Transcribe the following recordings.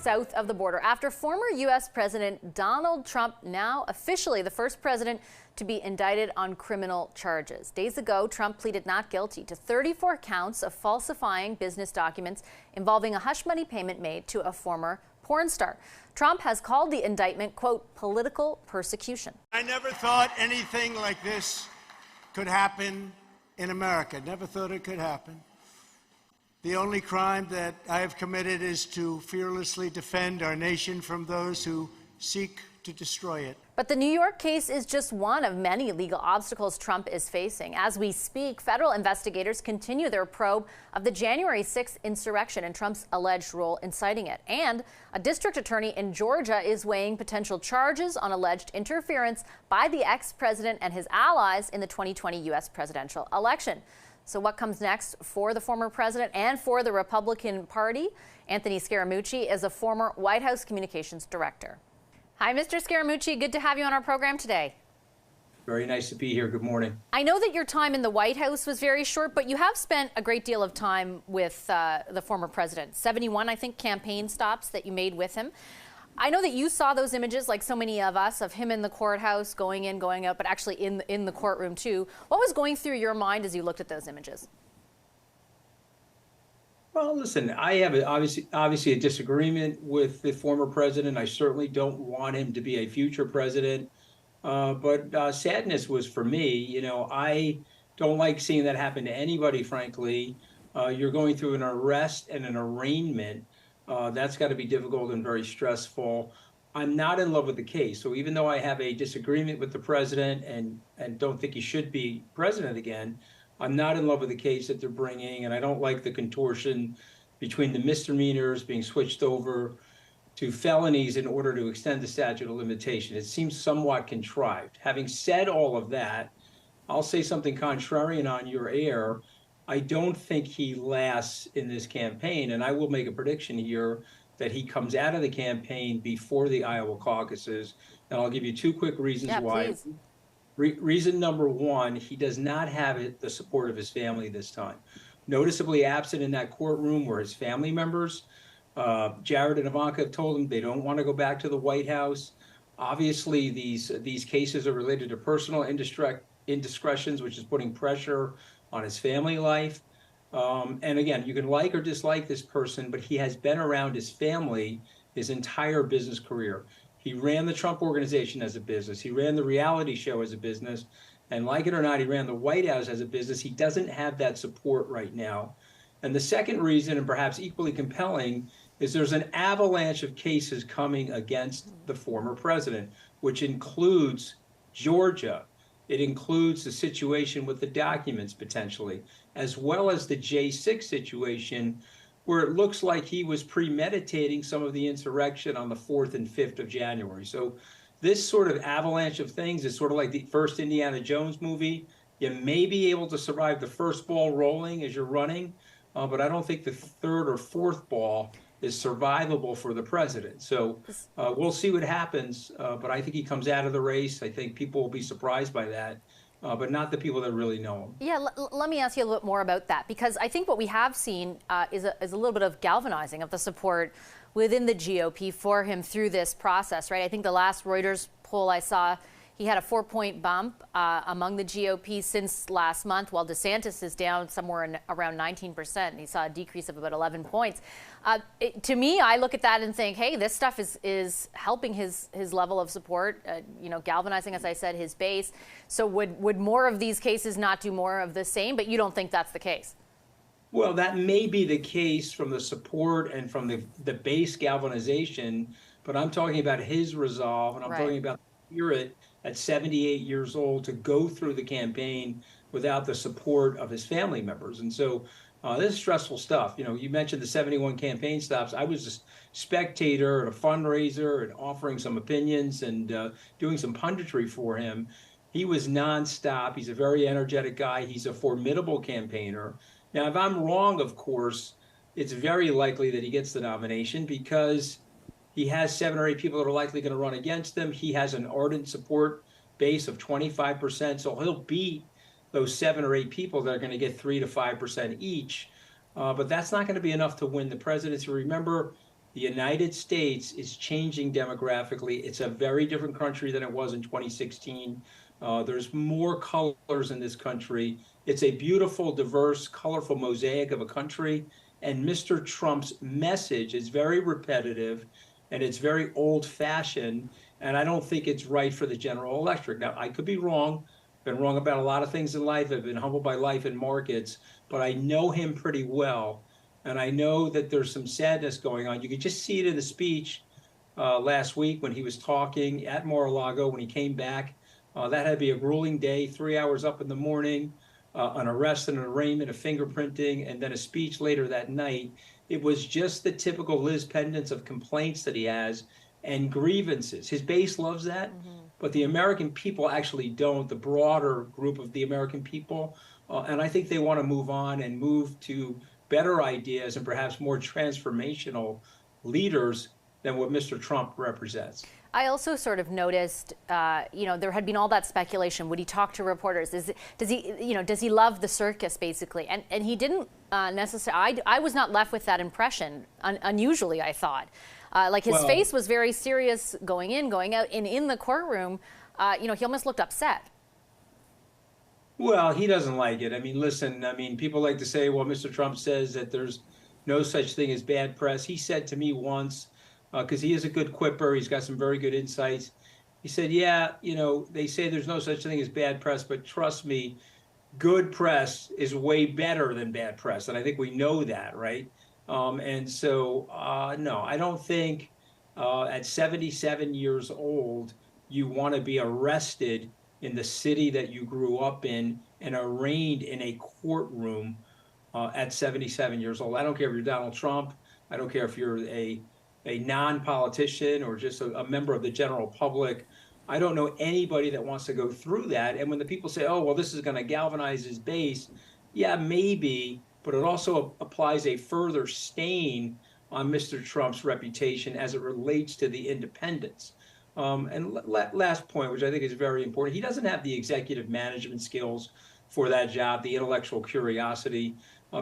south of the border after former U.S. President Donald Trump, now officially the first president to be indicted on criminal charges. Days ago, Trump pleaded not guilty to 34 counts of falsifying business documents involving a hush money payment made to a former porn star. Trump has called the indictment, quote, political persecution. I never thought anything like this could happen in America. Never thought it could happen. The only crime that I have committed is to fearlessly defend our nation from those who seek to destroy it. But the New York case is just one of many legal obstacles Trump is facing. As we speak, federal investigators continue their probe of the January 6th insurrection and Trump's alleged role inciting it. And a district attorney in Georgia is weighing potential charges on alleged interference by the ex-president and his allies in the 2020 U.S. presidential election. So what comes next for the former president and for the Republican Party? Anthony Scaramucci is a former White House communications director. Hi, Mr. Scaramucci. Good to have you on our program today. Very nice to be here. Good morning. I know that your time in the White House was very short, but you have spent a great deal of time with the former president. 71, I think, campaign stops that you made with him. I know that you saw those images, like so many of us, of him in the courthouse, going in, going out, but actually in the courtroom too. What was going through your mind as you looked at those images? Well, listen, I have obviously a disagreement with the former president. I certainly don't want him to be a future president. But sadness was for me. You know, I don't like seeing that happen to anybody, frankly. You're going through an arrest and an arraignment. That's got to be difficult and very stressful. I'm not in love with the case. So even though I have a disagreement with the president and don't think he should be president again, I'm not in love with the case that they're bringing. And I don't like the contortion between the misdemeanors being switched over to felonies in order to extend the statute of limitation. It seems somewhat contrived. Having said all of that, I'll say something contrarian on your air. I don't think he lasts in this campaign, and I will make a prediction here that he comes out of the campaign before the Iowa caucuses, and I'll give you two quick reasons why. Please. Reason number one, he does not have the support of his family this time. Noticeably absent in that courtroom were his family members. Jared and Ivanka have told him they don't want to go back to the White House. Obviously, these cases are related to personal indiscretions, which is putting pressure on his family life. And again, you can like or dislike this person, but he has been around his family his entire business career. He ran the Trump Organization as a business. He ran the reality show as a business. And like it or not, he ran the White House as a business. He doesn't have that support right now. And the second reason, and perhaps equally compelling, is there's an avalanche of cases coming against the former president, which includes Georgia. It includes the situation with the documents potentially, as well as the J6 situation, where it looks like he was premeditating some of the insurrection on the 4th and 5th of January. So this sort of avalanche of things is sort of like the first Indiana Jones movie. You may be able to survive the first ball rolling as you're running, but I don't think the third or fourth ball is survivable for the president. So we'll see what happens, but I think he comes out of the race. I think people will be surprised by that, but not the people that really know him. Yeah, let me ask you a little bit more about that, because I think what we have seen is a little bit of galvanizing of the support within the GOP for him through this process, right? I think the last Reuters poll I saw, he had a 4-point bump among the GOP since last month, while DeSantis is down somewhere around 19%. And he saw a decrease of about 11 points. To me, I look at that and think, hey, this stuff is helping his level of support, you know, galvanizing, as I said, his base. So would more of these cases not do more of the same? But you don't think that's the case? Well, that may be the case from the support and from the base galvanization, but I'm talking about his resolve, and I'm talking about the spirit at 78 years old to go through the campaign without the support of his family members. And so this is stressful stuff. You know, you mentioned the 71 campaign stops. I was a spectator at a fundraiser and offering some opinions and doing some punditry for him. He was nonstop. He's a very energetic guy. He's a formidable campaigner. Now, if I'm wrong, of course, it's very likely that he gets the nomination because he has 7 or 8 people that are likely going to run against him. He has an ardent support base of 25%, so he'll beat those 7 or 8 people that are going to get 3 to 5% each. But that's not going to be enough to win the presidency. Remember, The United States is changing demographically. It's a very different country than it was in 2016. There's more colors in this country. It's a beautiful, diverse, colorful mosaic of a country. And Mr. Trump's message is very repetitive and it's very old-fashioned. And I don't think it's right for the general electorate. Now, I could be wrong. Been wrong about a lot of things in life. I've been humbled by life and markets, but I know him pretty well. And I know that there's some sadness going on. You could just see it in the speech last week when he was talking at Mar-a-Lago when he came back. That had to be a grueling day, 3 hours up in the morning, an arrest and an arraignment, a fingerprinting, and then a speech later that night. It was just the typical Liz Pendants of complaints that he has and grievances. His base loves that, but the American people actually don't, the broader group of the American people. And I think they want to move on and move to better ideas and perhaps more transformational leaders than what Mr. Trump represents. I also sort of noticed, there had been all that speculation. Would he talk to reporters? Does he love the circus, basically? And he didn't necessarily. I was not left with that impression. Unusually, I thought. His face was very serious going in, going out, and in the courtroom, he almost looked upset. Well, he doesn't like it. I mean, listen, people like to say, well, Mr. Trump says that there's no such thing as bad press. He said to me once, because he is a good quipper, he's got some very good insights. He said, yeah, they say there's no such thing as bad press, but trust me, good press is way better than bad press. And I think we know that, right? No, I don't think at 77 years old, you want to be arrested in the city that you grew up in and arraigned in a courtroom at 77 years old. I don't care if you're Donald Trump. I don't care if you're a non-politician or just a member of the general public. I don't know anybody that wants to go through that. And when the people say, oh, well, this is going to galvanize his base, yeah, maybe, but it also applies a further stain on Mr. Trump's reputation as it relates to the independents. Last point, which I think is very important, he doesn't have the executive management skills for that job, the intellectual curiosity.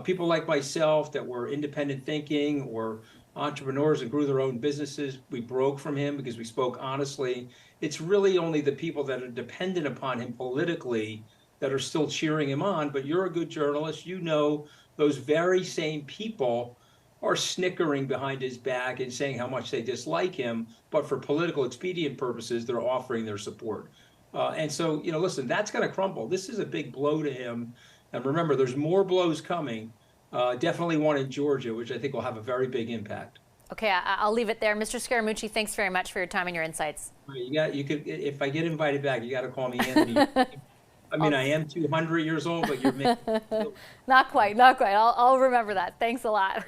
People like myself that were independent thinking or entrepreneurs and grew their own businesses, we broke from him because we spoke honestly. It's really only the people that are dependent upon him politically that are still cheering him on. But you're a good journalist. You know those very same people are snickering behind his back and saying how much they dislike him, but for political expedient purposes, they're offering their support. Listen, that's going to crumble. This is a big blow to him. And remember, there's more blows coming. Definitely one in Georgia, which I think will have a very big impact. Okay, I'll leave it there. Mr. Scaramucci, thanks very much for your time and your insights. You could, if I get invited back, you got to call me Anthony. I am 200 years old, but you're making Not quite. I'll remember that. Thanks a lot.